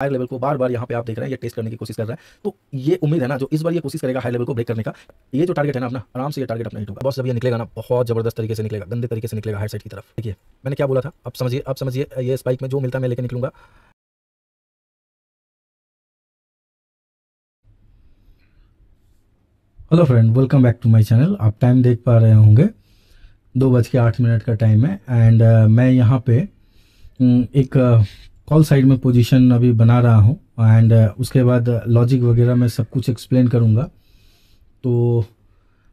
Higher level को बार बार यहाँ पे आप देख रहे हैं ये टेस्ट करने की कोशिश कर रहा है। तो ये उम्मीद है ना जो इस बार ये कोशिश करेगा हाई लेवल को ब्रेक करने का, ये जो टारगेट है ना अपना, आराम से ये टारगेट अपना हिट होगा। बॉस जब ये निकलेगा ना बहुत जबरदस्त तरीके से निकलेगा, गंदे तरीके से निकलेगा हाई साइड की तरफ। देखिए मैंने क्या बोला था, अब समझिए ये स्पाइक में जो मिलता है मैं लेकर निकलूंगा। Hello friend, welcome back to my channel. आप टाइम देख पा रहे होंगे 2:08 का टाइम है एंड मैं यहाँ पे एक कॉल साइड में पोजीशन अभी बना रहा हूँ एंड उसके बाद लॉजिक वगैरह मैं सब कुछ एक्सप्लेन करूँगा। तो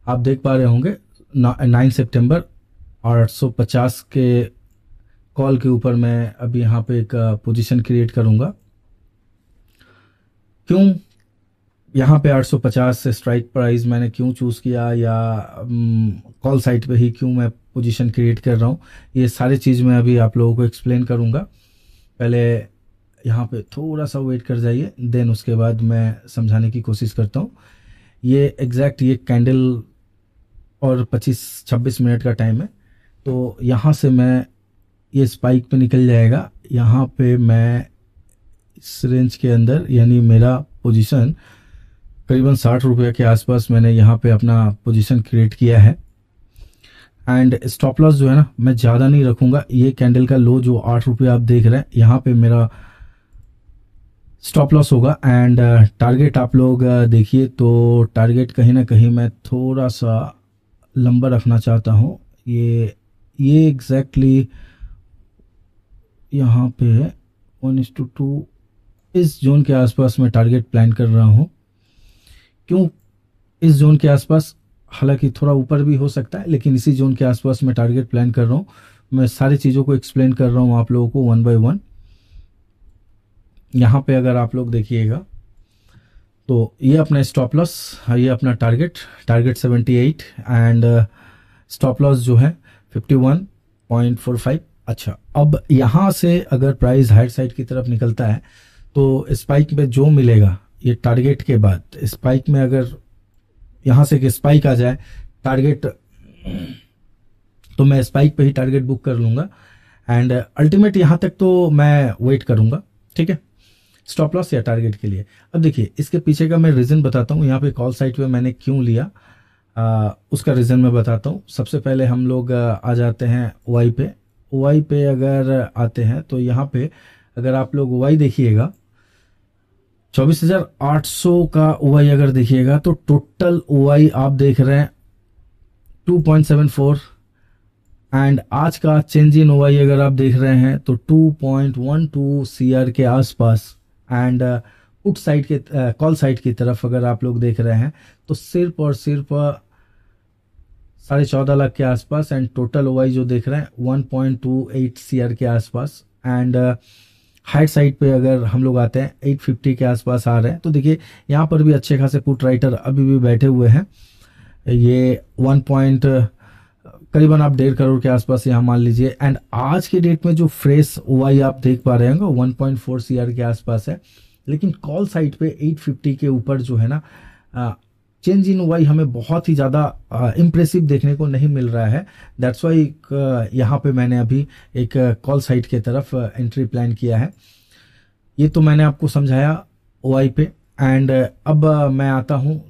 आप देख पा रहे होंगे 9 सितंबर और 850 के कॉल के ऊपर मैं अभी यहाँ पे एक पोजीशन क्रिएट करूँगा। क्यों यहाँ पे 850 से स्ट्राइक प्राइस मैंने क्यों चूज़ किया या कॉल साइट पे ही क्यों मैं पोजीशन क्रिएट कर रहा हूँ, ये सारी चीज़ मैं अभी आप लोगों को एक्सप्लेन करूँगा। पहले यहाँ पे थोड़ा सा वेट कर जाइए, देन उसके बाद मैं समझाने की कोशिश करता हूँ। ये एग्जैक्ट ये कैंडल और 25-26 मिनट का टाइम है। तो यहाँ से मैं ये स्पाइक पे निकल जाएगा। यहाँ पे मैं इस रेंज के अंदर यानी मेरा पोजीशन करीबन 60 रुपये के आसपास मैंने यहाँ पे अपना पोजीशन क्रिएट किया है एंड स्टॉप लॉस जो है ना मैं ज़्यादा नहीं रखूँगा। ये कैंडल का लो जो 8 रुपये आप देख रहे हैं यहाँ पे मेरा स्टॉप लॉस होगा एंड टारगेट आप लोग देखिए तो टारगेट कहीं ना कहीं मैं थोड़ा सा लंबा रखना चाहता हूँ। ये एग्जैक्टली यहाँ पे 1:2 इस जोन के आसपास मैं टारगेट प्लान कर रहा हूँ। क्यों इस जोन के आसपास, हालांकि थोड़ा ऊपर भी हो सकता है, लेकिन इसी जोन के आसपास मैं टारगेट प्लान कर रहा हूँ। मैं सारी चीज़ों को एक्सप्लेन कर रहा हूँ आप लोगों को 1 बाय 1। यहाँ पे अगर आप लोग देखिएगा तो ये अपना स्टॉप लॉस, ये अपना टारगेट 78 एंड स्टॉप लॉस जो है 51.45। अच्छा, अब यहाँ से अगर प्राइस हायर साइड की तरफ निकलता है तो स्पाइक में जो मिलेगा ये टारगेट के बाद, स्पाइक में अगर यहाँ से कि स्पाइक आ जाए टारगेट तो मैं स्पाइक पे ही टारगेट बुक कर लूँगा एंड अल्टीमेट यहाँ तक तो मैं वेट करूँगा, ठीक है, स्टॉप लॉस या टारगेट के लिए। अब देखिए इसके पीछे का मैं रीज़न बताता हूँ। यहाँ पे कॉल साइट पे मैंने क्यों लिया उसका रीज़न मैं बताता हूँ। सबसे पहले हम लोग आ जाते हैं वाई पे अगर आते हैं तो यहाँ पे अगर आप लोग वाई देखिएगा 24,800 का ओवाई अगर देखिएगा तो टोटल ओवाई आप देख रहे हैं 2.74 एंड आज का चेंज इन ओवाई अगर आप देख रहे हैं तो 2.12 CR के आसपास एंड पुट साइड के कॉल साइड की तरफ अगर आप लोग देख रहे हैं तो सिर्फ और सिर्फ 14.5 लाख के आसपास एंड टोटल ओवाई जो देख रहे हैं 1.28 CR के आसपास एंड हाइट साइड पे अगर हम लोग आते हैं 850 के आसपास आ रहे हैं। तो देखिए यहाँ पर भी अच्छे खासे पुट राइटर अभी भी बैठे हुए हैं। ये करीबन आप 1.5 करोड़ के आसपास यहाँ मान लीजिए एंड आज के डेट में जो फ्रेश ओवाई आप देख पा रहे होंगे 1.4 CR के आसपास है। लेकिन कॉल साइड पे 850 के ऊपर जो है ना चेंज इन ओवाई हमें बहुत ही ज़्यादा इम्प्रेसिव देखने को नहीं मिल रहा है। दैट्स वाई यहाँ पे मैंने अभी एक कॉल साइट के तरफ एंट्री प्लान किया है। ये तो मैंने आपको समझाया ओवाई पे एंड अब मैं आता हूँ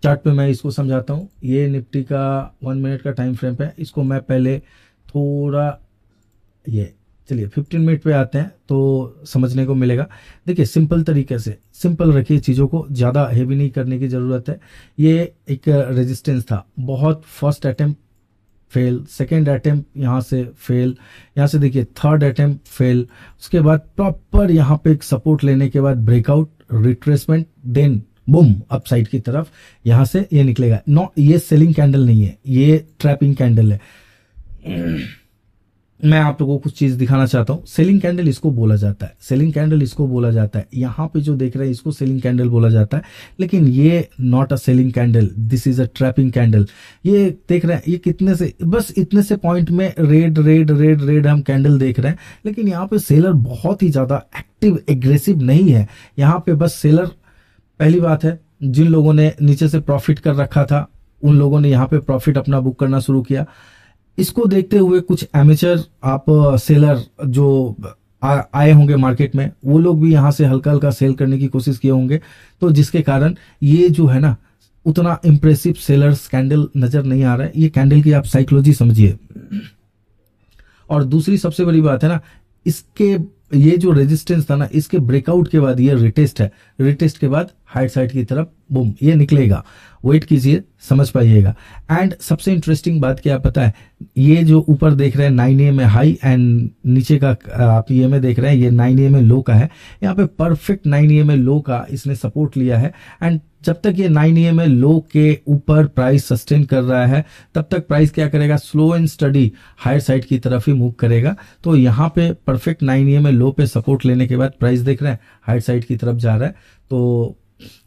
चार्ट पे, मैं इसको समझाता हूँ। ये निफ्टी का 1 मिनट का टाइम फ्रेम है, इसको मैं पहले थोड़ा ये चलिए 15 मिनट पे आते हैं तो समझने को मिलेगा। देखिए सिंपल तरीके से, सिंपल रखिए चीज़ों को, ज़्यादा हेवी नहीं करने की ज़रूरत है। ये एक रेजिस्टेंस था, बहुत first attempt fail, second attempt यहाँ से फेल, यहाँ से देखिए थर्ड अटेम्प्ट फेल, उसके बाद प्रॉपर यहाँ पे एक सपोर्ट लेने के बाद breakout, retracement, then boom upside की तरफ यहाँ से ये निकलेगा। नो, ये सेलिंग कैंडल नहीं है, ये ट्रैपिंग कैंडल है। मैं आप लोगों को कुछ चीज दिखाना चाहता हूँ। सेलिंग कैंडल इसको बोला जाता है, सेलिंग कैंडल इसको बोला जाता है। यहाँ पे जो देख रहे हैं इसको सेलिंग कैंडल बोला जाता है, लेकिन ये not a selling candle, this is a trapping candle. ये देख रहे हैं, ये कितने से, बस इतने से पॉइंट में रेड हम कैंडल देख रहे हैं, लेकिन यहाँ पे सेलर बहुत ही ज्यादा एक्टिव एग्रेसिव नहीं है। यहाँ पे बस सेलर, पहली बात है, जिन लोगों ने नीचे से प्रॉफिट कर रखा था उन लोगों ने यहाँ पे प्रॉफिट अपना बुक करना शुरू किया। इसको देखते हुए कुछ एमेचर आप सेलर जो आए होंगे मार्केट में, वो लोग भी यहाँ से हल्का हल्का सेल करने की कोशिश किए होंगे, तो जिसके कारण ये जो है ना उतना इंप्रेसिव सेलर्स कैंडल नजर नहीं आ रहा है। ये कैंडल की आप साइकोलॉजी समझिए। और दूसरी सबसे बड़ी बात है ना, इसके ये जो रेजिस्टेंस था ना, इसके ब्रेकआउट के बाद ये रिटेस्ट है, रिटेस्ट के बाद हाइट साइड की तरफ बूम ये निकलेगा, वेट कीजिए, समझ पाइएगा। एंड सबसे इंटरेस्टिंग बात क्या पता है, ये जो ऊपर देख रहे हैं 9 में हाई एंड नीचे का आप ये में देख रहे हैं ये 9 में लो का है, यहाँ पे परफेक्ट 9 में लो का इसने सपोर्ट लिया है। एंड जब तक ये 9 में लो के ऊपर प्राइस सस्टेन कर रहा है, तब तक प्राइस क्या करेगा, slow and steady higher side की तरफ ही मूव करेगा। तो यहाँ पे परफेक्ट 9 में लो पे सपोर्ट लेने के बाद प्राइस देख रहे हैं हायर साइड की तरफ जा रहा है। तो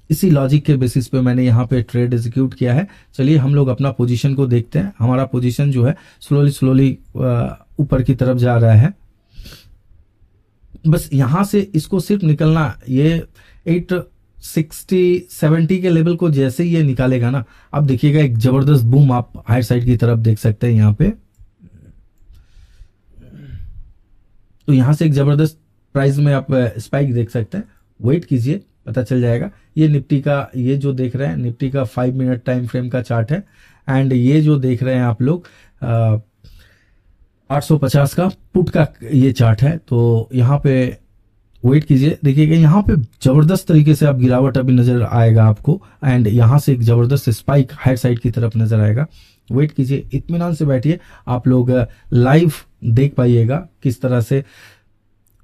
इसी लॉजिक के बेसिस पे मैंने यहाँ पे ट्रेड एग्जीक्यूट किया है। चलिए हम लोग अपना पोजीशन को देखते हैं। हमारा पोजीशन जो है स्लोली स्लोली ऊपर की तरफ जा रहा है। बस यहां से इसको सिर्फ निकलना, ये 860-70 के लेवल को जैसे ही ये निकालेगा ना, आप देखिएगा एक जबरदस्त बूम आप हायर साइड की तरफ देख सकते हैं यहाँ पे। तो यहां से एक जबरदस्त प्राइस में आप स्पाइक देख सकते हैं, वेट कीजिए पता चल जाएगा। ये निफ्टी का, ये जो देख रहे हैं निफ्टी का 5 मिनट टाइम फ्रेम का चार्ट है। एंड ये जो देख रहे हैं आप लोग 850 का पुट का ये चार्ट है। तो यहाँ पे वेट कीजिए, देखिएगा यहाँ पे जबरदस्त तरीके से आप गिरावट अभी नजर आएगा आपको। एंड यहाँ से एक जबरदस्त स्पाइक हायर साइड की तरफ नजर आएगा। वेट कीजिए, इत्मीनान से बैठिए, आप लोग लाइव देख पाइएगा किस तरह से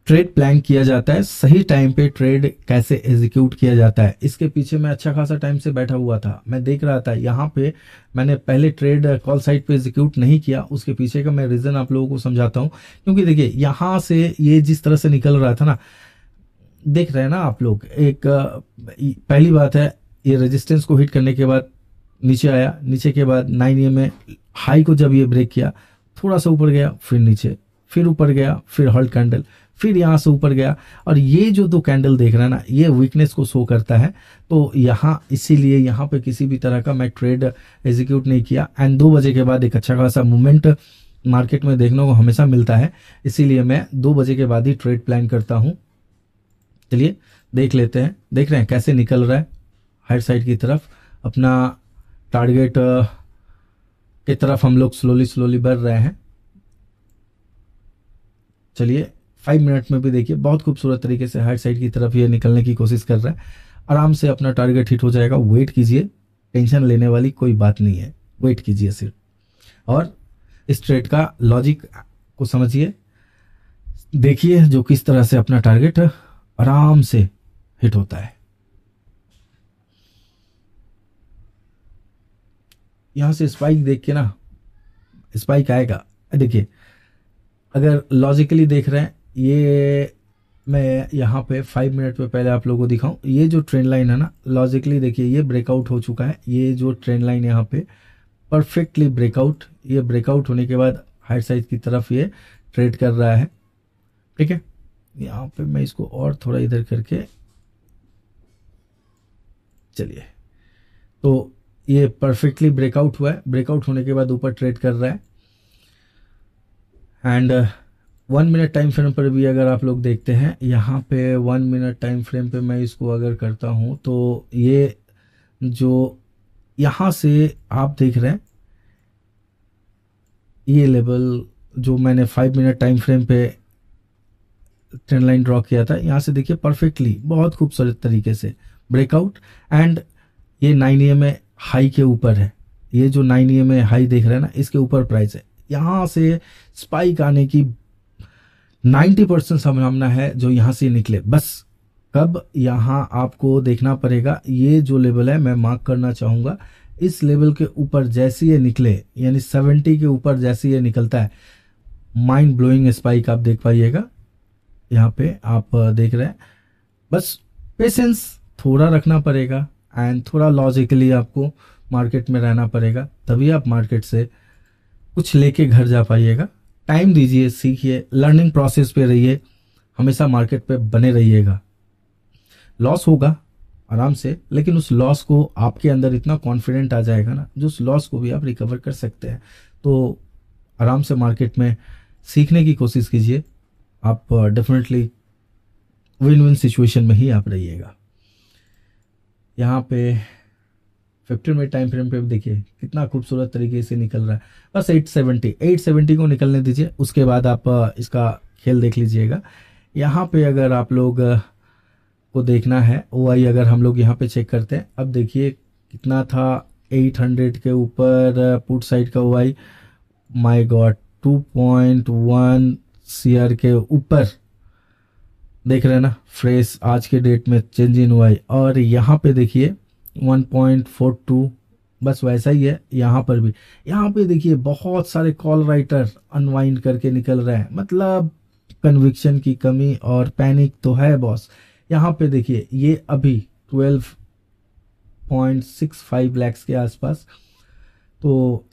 ट्रेड प्लान किया जाता है, सही टाइम पे ट्रेड कैसे एग्जीक्यूट किया जाता है। इसके पीछे मैं अच्छा खासा टाइम से बैठा हुआ था, मैं देख रहा था। यहाँ पे मैंने पहले ट्रेड कॉल साइड पे एग्जीक्यूट नहीं किया, उसके पीछे का मैं रीजन आप लोगों को समझाता हूँ। क्योंकि देखिए यहाँ से ये जिस तरह से निकल रहा था ना, देख रहे हैं ना आप लोग, एक पहली बात है ये रेजिस्टेंस को हिट करने के बाद नीचे आया, नीचे के बाद 9 में हाई को जब ये ब्रेक किया, थोड़ा सा ऊपर गया, फिर नीचे, फिर ऊपर गया, फिर होल्ड कैंडल, फिर यहां से ऊपर गया। और ये जो दो कैंडल देख रहे हैं ना, ये वीकनेस को शो करता है। तो यहाँ इसीलिए यहाँ पे किसी भी तरह का मैं ट्रेड एग्जीक्यूट नहीं किया। एंड 2 बजे के बाद एक अच्छा खासा मूवमेंट मार्केट में देखने को हमेशा मिलता है, इसीलिए मैं 2 बजे के बाद ही ट्रेड प्लान करता हूँ। चलिए देख लेते हैं, देख रहे हैं कैसे निकल रहा है हायर साइड की तरफ। अपना टारगेट की तरफ हम लोग स्लोली स्लोली बढ़ रहे हैं। चलिए 5 मिनट में भी देखिए बहुत खूबसूरत तरीके से हाइट साइड की तरफ ये निकलने की कोशिश कर रहा है। आराम से अपना टारगेट हिट हो जाएगा। वेट कीजिए, टेंशन लेने वाली कोई बात नहीं है, वेट कीजिए सिर्फ। और इस ट्रेड का लॉजिक को समझिए, देखिए जो किस तरह से अपना टारगेट आराम से हिट होता है। यहां से स्पाइक देख के ना, स्पाइक आएगा। देखिए अगर लॉजिकली देख रहे हैं, ये मैं यहाँ पे 5 मिनट पे पहले आप लोगों को दिखाऊं, ये जो ट्रेंड लाइन है ना, लॉजिकली देखिए ये ब्रेकआउट हो चुका है। ये जो ट्रेंड लाइन यहाँ पे परफेक्टली ब्रेकआउट, ये ब्रेकआउट होने के बाद हाइट साइड की तरफ ये ट्रेड कर रहा है। ठीक है, यहाँ पे मैं इसको और थोड़ा इधर करके, चलिए, तो ये परफेक्टली ब्रेकआउट हुआ है। ब्रेकआउट होने के बाद ऊपर ट्रेड कर रहा है। एंड 1 मिनट टाइम फ्रेम पर भी अगर आप लोग देखते हैं, यहाँ पे 1 मिनट टाइम फ्रेम पे मैं इसको अगर करता हूँ, तो ये जो यहाँ से आप देख रहे हैं, ये लेवल जो मैंने 5 मिनट टाइम फ्रेम पे ट्रेंड लाइन ड्रॉ किया था, यहाँ से देखिए परफेक्टली बहुत खूबसूरत तरीके से ब्रेकआउट। एंड ये 9 में हाई के ऊपर है, ये जो 9 में हाई देख रहे हैं ना, इसके ऊपर प्राइस है। यहाँ से स्पाइक आने की 90% संभावना है जो यहाँ से निकले। बस कब, यहाँ आपको देखना पड़ेगा। ये जो लेवल है मैं मार्क करना चाहूँगा, इस लेवल के ऊपर जैसे ये निकले, यानी 70 के ऊपर जैसे ये निकलता है, माइंड ब्लोइंग स्पाइक आप देख पाइएगा। यहाँ पे आप देख रहे हैं, बस पेशेंस थोड़ा रखना पड़ेगा एंड थोड़ा लॉजिकली आपको मार्केट में रहना पड़ेगा, तभी आप मार्केट से कुछ लेके घर जा पाइएगा। टाइम दीजिए, सीखिए, लर्निंग प्रोसेस पे रहिए, हमेशा मार्केट पे बने रहिएगा। लॉस होगा आराम से, लेकिन उस लॉस को आपके अंदर इतना कॉन्फिडेंट आ जाएगा ना, जो उस लॉस को भी आप रिकवर कर सकते हैं। तो आराम से मार्केट में सीखने की कोशिश कीजिए। आप डेफिनेटली विन विन सिचुएशन में ही आप रहिएगा। यहाँ पे 15 मिनट टाइम फ्रेम पे देखिए कितना खूबसूरत तरीके से निकल रहा है। बस 870 को निकलने दीजिए, उसके बाद आप इसका खेल देख लीजिएगा। यहाँ पे अगर आप लोग को देखना है OI, अगर हम लोग यहाँ पे चेक करते हैं, अब देखिए कितना था 800 के ऊपर पुट साइड का OI, माय गॉड 2.1 CR के ऊपर देख रहे हैं ना फ्रेश आज के डेट में चेंज इन OI। और यहाँ पे देखिए 1.42, बस वैसा ही है यहाँ पर भी। यहाँ पे देखिए बहुत सारे कॉल राइटर अनवाइंड करके निकल रहे हैं, मतलब कन्विक्शन की कमी और पैनिक तो है बॉस। यहाँ पे देखिए ये अभी 12.65 लाख के आसपास। तो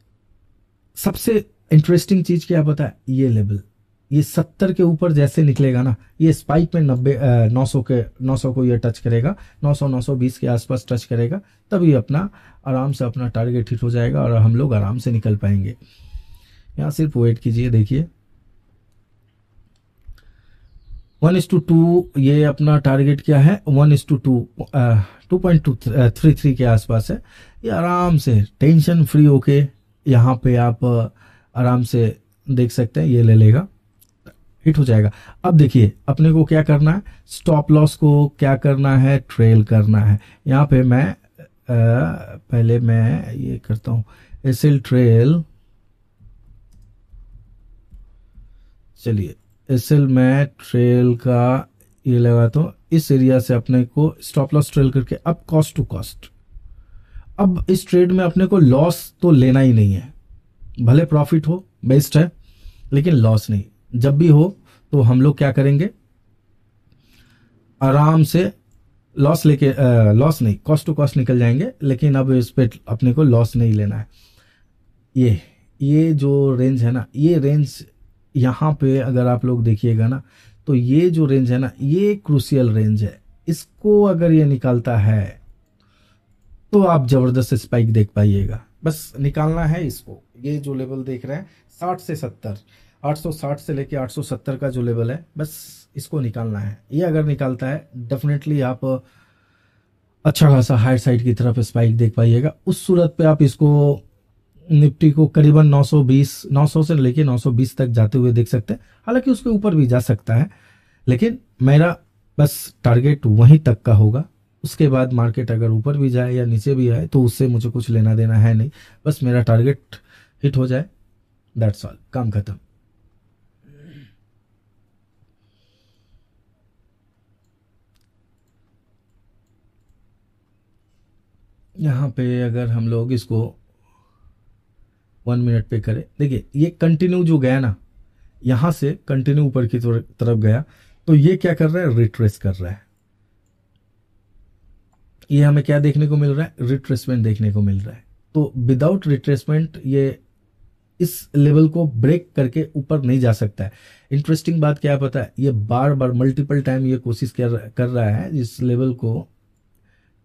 सबसे इंटरेस्टिंग चीज क्या पता है, ये लेवल, ये 70 के ऊपर जैसे निकलेगा ना, ये स्पाइक में 900 को ये टच करेगा, 920 के आसपास टच करेगा, तभी अपना आराम से अपना टारगेट हिट हो जाएगा और हम लोग आराम से निकल पाएंगे। यहाँ सिर्फ वेट कीजिए, देखिए 1:2 ये अपना टारगेट क्या है, 1:2 2.233 के आसपास है। ये आराम से टेंशन फ्री होके यहाँ पे आप आराम से देख सकते हैं, ये ले लेगा, हिट हो जाएगा। अब देखिए अपने को क्या करना है, स्टॉप लॉस को क्या करना है, ट्रेल करना है। यहाँ पे मैं पहले मैं ये करता हूँ एसएल ट्रेल, चलिए एसएल में ट्रेल का ये लगाता हूँ। इस एरिया से अपने को स्टॉप लॉस ट्रेल करके अब कॉस्ट टू कॉस्ट। अब इस ट्रेड में अपने को लॉस तो लेना ही नहीं है, भले प्रॉफिट हो बेस्ट है, लेकिन लॉस नहीं। जब भी हो तो हम लोग क्या करेंगे, आराम से लॉस लेके लॉस नहीं, कॉस्ट टू कॉस्ट निकल जाएंगे, लेकिन अब इस पे अपने को लॉस नहीं लेना है। ये जो रेंज है ना, ये रेंज यहाँ पे अगर आप लोग देखिएगा ना, तो ये जो रेंज है ना, ये क्रूशियल रेंज है। इसको अगर ये निकालता है तो आप जबरदस्त स्पाइक देख पाइएगा। बस निकालना है इसको। ये जो लेवल देख रहे हैं 60 से 70, 860 से लेके 870 का जो लेवल है, बस इसको निकालना है। ये अगर निकालता है डेफिनेटली आप अच्छा खासा हायर साइड की तरफ स्पाइक देख पाइएगा। उस सूरत पे आप इसको निफ्टी को करीबन 900 से लेके 920 तक जाते हुए देख सकते हैं। हालांकि उसके ऊपर भी जा सकता है, लेकिन मेरा बस टारगेट वहीं तक का होगा। उसके बाद मार्केट अगर ऊपर भी जाए या नीचे भी आए तो उससे मुझे कुछ लेना देना है नहीं, बस मेरा टारगेट हिट हो जाए, दैट्स ऑल, काम खत्म। यहाँ पे अगर हम लोग इसको 1 मिनट पे करें, देखिए ये कंटिन्यू जो गया ना, यहां से कंटिन्यू ऊपर की तरफ गया, तो ये क्या कर रहा है, रिट्रेस कर रहा है। ये हमें क्या देखने को मिल रहा है, रिट्रेसमेंट देखने को मिल रहा है। तो विदाउट रिट्रेसमेंट ये इस लेवल को ब्रेक करके ऊपर नहीं जा सकता है। इंटरेस्टिंग बात क्या है पता है, ये बार बार मल्टीपल टाइम ये कोशिश कर रहा है इस लेवल को।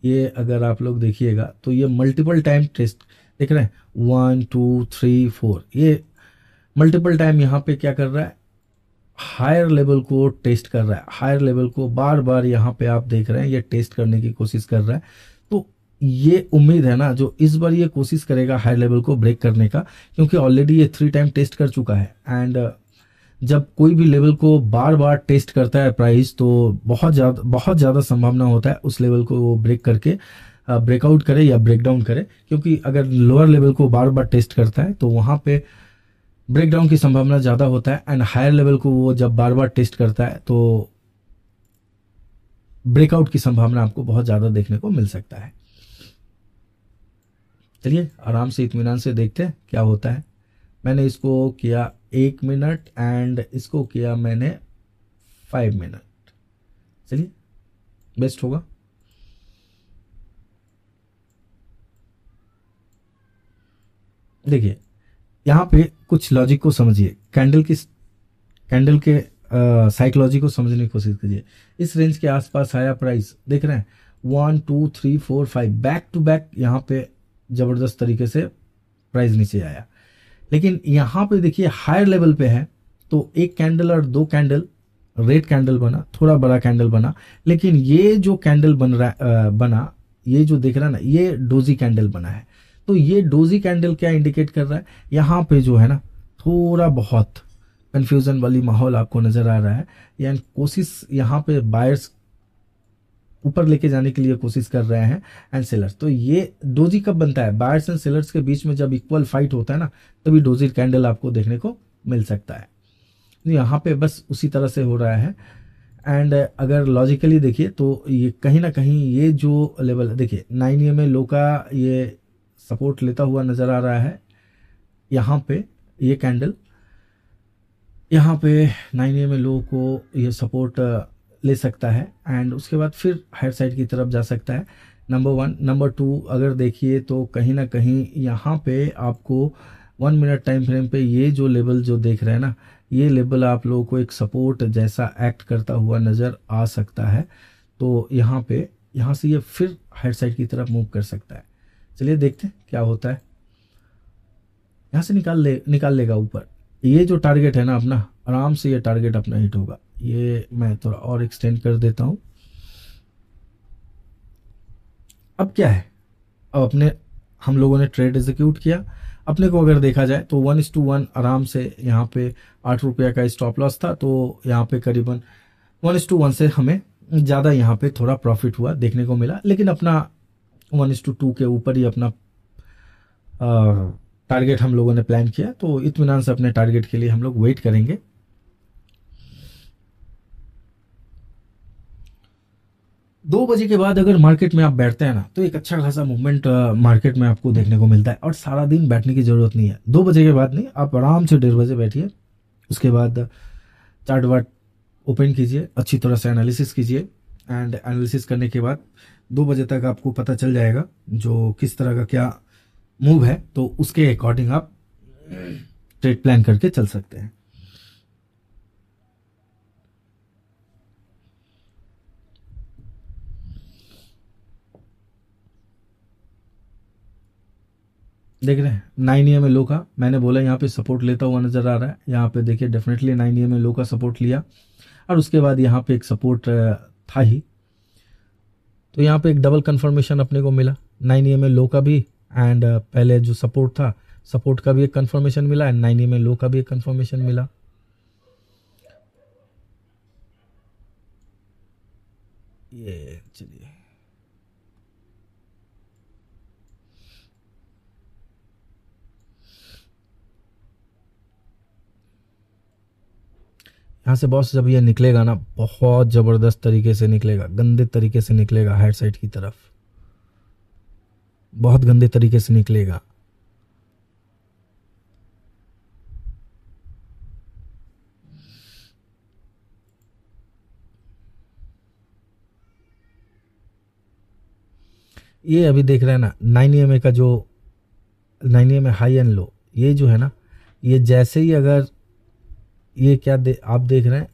ये अगर आप लोग देखिएगा तो ये मल्टीपल टाइम टेस्ट देख रहे हैं, 1 2 3 4, ये मल्टीपल टाइम यहाँ पे क्या कर रहा है, हायर लेवल को टेस्ट कर रहा है। हायर लेवल को बार बार यहाँ पे आप देख रहे हैं ये टेस्ट करने की कोशिश कर रहा है। तो ये उम्मीद है ना, जो इस बार ये कोशिश करेगा हायर लेवल को ब्रेक करने का, क्योंकि ऑलरेडी ये 3 टाइम टेस्ट कर चुका है। एंड जब कोई भी लेवल को बार बार टेस्ट करता है प्राइस, तो बहुत ज़्यादा संभावना होता है उस लेवल को वो ब्रेक करके ब्रेकआउट करे या ब्रेकडाउन करे। क्योंकि अगर लोअर लेवल को बार बार टेस्ट करता है तो वहाँ पे ब्रेकडाउन की संभावना ज़्यादा होता है, एंड हायर लेवल को वो जब बार बार टेस्ट करता है तो ब्रेकआउट की संभावना आपको बहुत ज़्यादा देखने को मिल सकता है। चलिए आराम से इत्मीनान से देखते हैं क्या होता है। मैंने इसको किया 1 मिनट एंड इसको किया मैंने 5 मिनट। चलिए बेस्ट होगा। देखिए यहाँ पे कुछ लॉजिक को समझिए, कैंडल के साइकोलॉजी को समझने की कोशिश कीजिए। इस रेंज के आसपास आया प्राइस, देख रहे हैं 1 2 3 4 5 बैक टू बैक यहाँ पे जबरदस्त तरीके से प्राइस नीचे आया। लेकिन यहाँ पे देखिए हायर लेवल पे है, तो एक कैंडल और 2 कैंडल रेड कैंडल बना, थोड़ा बड़ा कैंडल बना, लेकिन ये जो कैंडल बना, ये जो दिख रहा है ना, ये डोजी कैंडल बना है। तो ये डोजी कैंडल क्या इंडिकेट कर रहा है, यहाँ पे जो है ना थोड़ा बहुत कंफ्यूजन वाली माहौल आपको नजर आ रहा है, यानी कोशिश यहाँ पे बायर्स ऊपर लेके जाने के लिए कोशिश कर रहे हैं एंड सेलर्स। तो ये डोजी कब बनता है, बायर्स एंड सेलर्स के बीच में जब इक्वल फाइट होता है ना, तभी डोजी कैंडल आपको देखने को मिल सकता है। यहाँ पे बस उसी तरह से हो रहा है। एंड अगर लॉजिकली देखिए तो ये कहीं ना कहीं ये जो लेवल देखिए 9 EMA लो का ये सपोर्ट लेता हुआ नजर आ रहा है। यहाँ पे ये कैंडल, यहाँ पे 9 EMA लो को ये सपोर्ट ले सकता है एंड उसके बाद फिर हायर साइड की तरफ जा सकता है, नंबर 1। नंबर 2 अगर देखिए तो कहीं ना कहीं यहाँ पे आपको 1 मिनट टाइम फ्रेम पे ये जो लेवल जो देख रहे हैं ना, ये लेवल आप लोगों को एक सपोर्ट जैसा एक्ट करता हुआ नज़र आ सकता है। तो यहाँ पे, यहाँ से ये फिर हायर साइड की तरफ मूव कर सकता है। चलिए देखते हैं क्या होता है। यहाँ से निकाल लेगा ऊपर। ये जो टारगेट है ना अपना, आराम से ये टारगेट अपना हिट होगा। ये मैं थोड़ा और एक्सटेंड कर देता हूँ। अब क्या है, अब हम लोगों ने ट्रेड एग्जीक्यूट किया। अपने को अगर देखा जाए तो 1:1 आराम से यहाँ पे 8 रुपये का स्टॉप लॉस था, तो यहाँ पे करीबन 1:1 से हमें ज़्यादा यहाँ पे थोड़ा प्रॉफिट हुआ देखने को मिला। लेकिन अपना 1:2 के ऊपर ही अपना टारगेट हम लोगों ने प्लान किया, तो इत्मीनान से अपने टारगेट के लिए हम लोग वेट करेंगे। 2 बजे के बाद अगर मार्केट में आप बैठते हैं ना, तो एक अच्छा खासा मूवमेंट मार्केट में आपको देखने को मिलता है। और सारा दिन बैठने की ज़रूरत नहीं है, 2 बजे के बाद नहीं, आप आराम से 1:30 बजे बैठिए। उसके बाद चार्ट वार्ट ओपन कीजिए, अच्छी तरह से एनालिसिस कीजिए एंड एनालिसिस करने के बाद 2 बजे तक आपको पता चल जाएगा जो किस तरह का क्या मूव है, तो उसके अकॉर्डिंग आप ट्रेड प्लान करके चल सकते हैं। देख रहे हैं 9 EMA लो का, मैंने बोला यहाँ पे सपोर्ट लेता हुआ नजर आ रहा है। यहाँ पे देखिए डेफिनेटली 9 EMA लो का सपोर्ट लिया और उसके बाद यहाँ पे एक सपोर्ट था ही, तो यहाँ पे एक डबल कंफर्मेशन अपने को मिला 9 EMA लो का भी एंड पहले जो सपोर्ट था, सपोर्ट का भी एक कंफर्मेशन मिला एंड 9 EMA लो का भी एक कंफर्मेशन मिला। ये चलिए यहाँ से बॉस जब ये निकलेगा ना, बहुत ज़बरदस्त तरीके से निकलेगा, गंदे तरीके से निकलेगा हायर साइड की तरफ, बहुत गंदे तरीके से निकलेगा। ये अभी देख रहे हैं ना 9 EMA का जो 9 EMA हाई एंड लो, ये जो है ना, ये जैसे ही अगर ये क्या आप देख रहे हैं,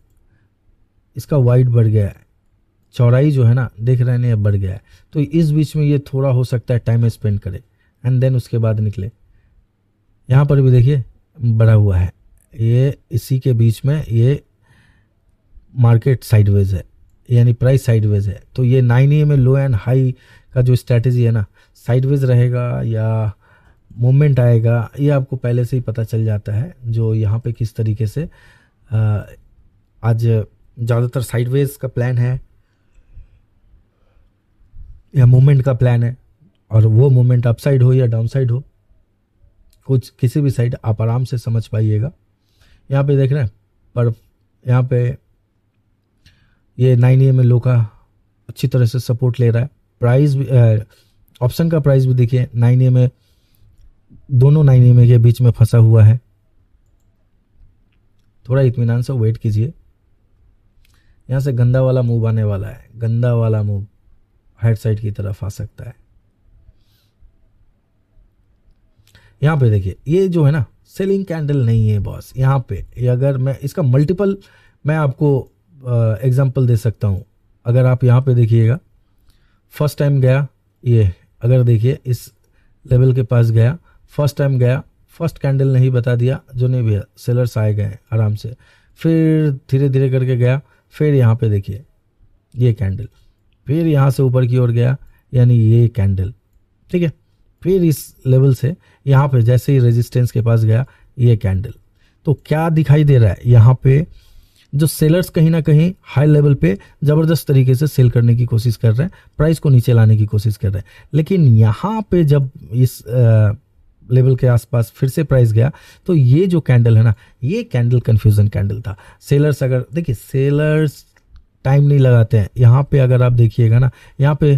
इसका वाइड बढ़ गया है, चौड़ाई जो है ना देख रहे हैं ना, ये बढ़ गया है। तो इस बीच में ये थोड़ा हो सकता है टाइम स्पेंड करे एंड देन उसके बाद निकले। यहाँ पर भी देखिए बढ़ा हुआ है, ये इसी के बीच में ये मार्केट साइडवेज है, यानी प्राइस साइडवेज है। तो ये 9 EMA लो एंड हाई का जो स्ट्रैटेजी है ना, साइडवेज रहेगा या मूवमेंट आएगा, ये आपको पहले से ही पता चल जाता है। जो यहाँ पे किस तरीके से आज ज़्यादातर साइडवेज का प्लान है या मूवमेंट का प्लान है, और वो मूवमेंट अपसाइड हो या डाउन साइड हो, कुछ किसी भी साइड आप आराम से समझ पाइएगा। यहाँ पे देख रहे हैं, पर यहाँ पे ये 9 EMA लो का अच्छी तरह से सपोर्ट ले रहा है। प्राइस भी ऑप्शन का प्राइस भी देखिए 9 EMA, दोनों 9 EMA के बीच में फंसा हुआ है। थोड़ा इत्मीनान से वेट कीजिए, यहाँ से गंदा वाला मूव आने वाला है, गंदा वाला मूव हायर साइड की तरफ आ सकता है। यहाँ पे देखिए ये जो है ना सेलिंग कैंडल नहीं है बॉस। यहाँ पे ये अगर मैं इसका मल्टीपल मैं आपको एग्जांपल दे सकता हूँ। अगर आप यहाँ पे देखिएगा, फर्स्ट टाइम गया ये, अगर देखिए इस लेवल के पास गया, फर्स्ट टाइम गया, फर्स्ट कैंडल नहीं बता दिया, जो नहीं भैया सेलर्स आए गए आराम से। फिर धीरे धीरे करके गया, फिर यहाँ पे देखिए ये कैंडल, फिर यहाँ से ऊपर की ओर गया यानी ये कैंडल, ठीक है, फिर इस लेवल से यहाँ पे जैसे ही रेजिस्टेंस के पास गया ये कैंडल। तो क्या दिखाई दे रहा है यहाँ पे, जो सेलर्स कहीं ना कहीं हाई लेवल पे ज़बरदस्त तरीके से सेल करने की कोशिश कर रहे हैं, प्राइस को नीचे लाने की कोशिश कर रहे हैं। लेकिन यहाँ पे जब इस लेवल के आसपास फिर से प्राइस गया तो ये जो कैंडल है ना, ये कैंडल कंफ्यूजन कैंडल था। सेलर्स अगर देखिए, सेलर्स टाइम नहीं लगाते हैं। यहाँ पे अगर आप देखिएगा ना, यहाँ पे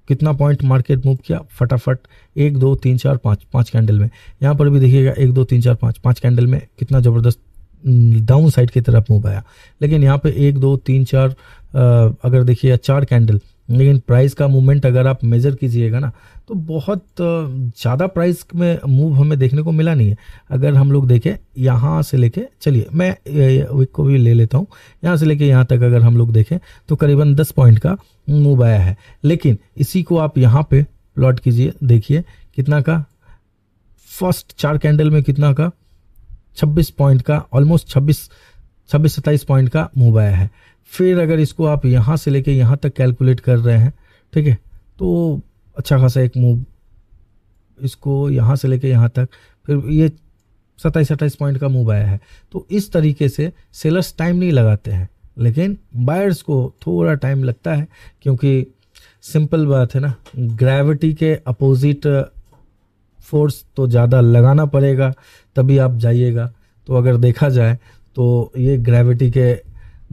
कितना पॉइंट मार्केट मूव किया फटाफट, 1 2 3 4 5 5 कैंडल में। यहाँ पर भी देखिएगा 1 2 3 4 5 5 कैंडल में कितना ज़बरदस्त डाउन साइड की तरफ मूव आया। लेकिन यहाँ पे 1 2 3 4 अगर देखिए 4 कैंडल, लेकिन प्राइस का मूवमेंट अगर आप मेजर कीजिएगा ना तो बहुत ज़्यादा प्राइस में मूव हमें देखने को मिला नहीं है। अगर हम लोग देखें यहाँ से लेके, चलिए मैं वीक को भी ले लेता हूँ, यहाँ से लेके यहाँ तक अगर हम लोग देखें तो करीबन 10 पॉइंट का मूव आया है। लेकिन इसी को आप यहाँ पे प्लॉट कीजिए, देखिए कितना का, फर्स्ट 4 कैंडल में कितना का, 26 पॉइंट का, ऑलमोस्ट 26-27 पॉइंट का मूव आया है। फिर अगर इसको आप यहाँ से लेके यहाँ तक कैलकुलेट कर रहे हैं, ठीक है, तो अच्छा खासा एक मूव, इसको यहाँ से लेके यहाँ तक, फिर ये 27-28 पॉइंट का मूव आया है। तो इस तरीके से सेलर्स टाइम नहीं लगाते हैं, लेकिन बायर्स को थोड़ा टाइम लगता है, क्योंकि सिंपल बात है ना, ग्रेविटी के अपोजिट फोर्स तो ज़्यादा लगाना पड़ेगा तभी आप जाइएगा। तो अगर देखा जाए तो ये ग्रेविटी के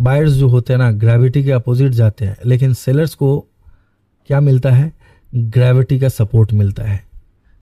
बायर्स जो होते हैं ना, ग्रेविटी के अपोजिट जाते हैं, लेकिन सेलर्स को क्या मिलता है, ग्रेविटी का सपोर्ट मिलता है।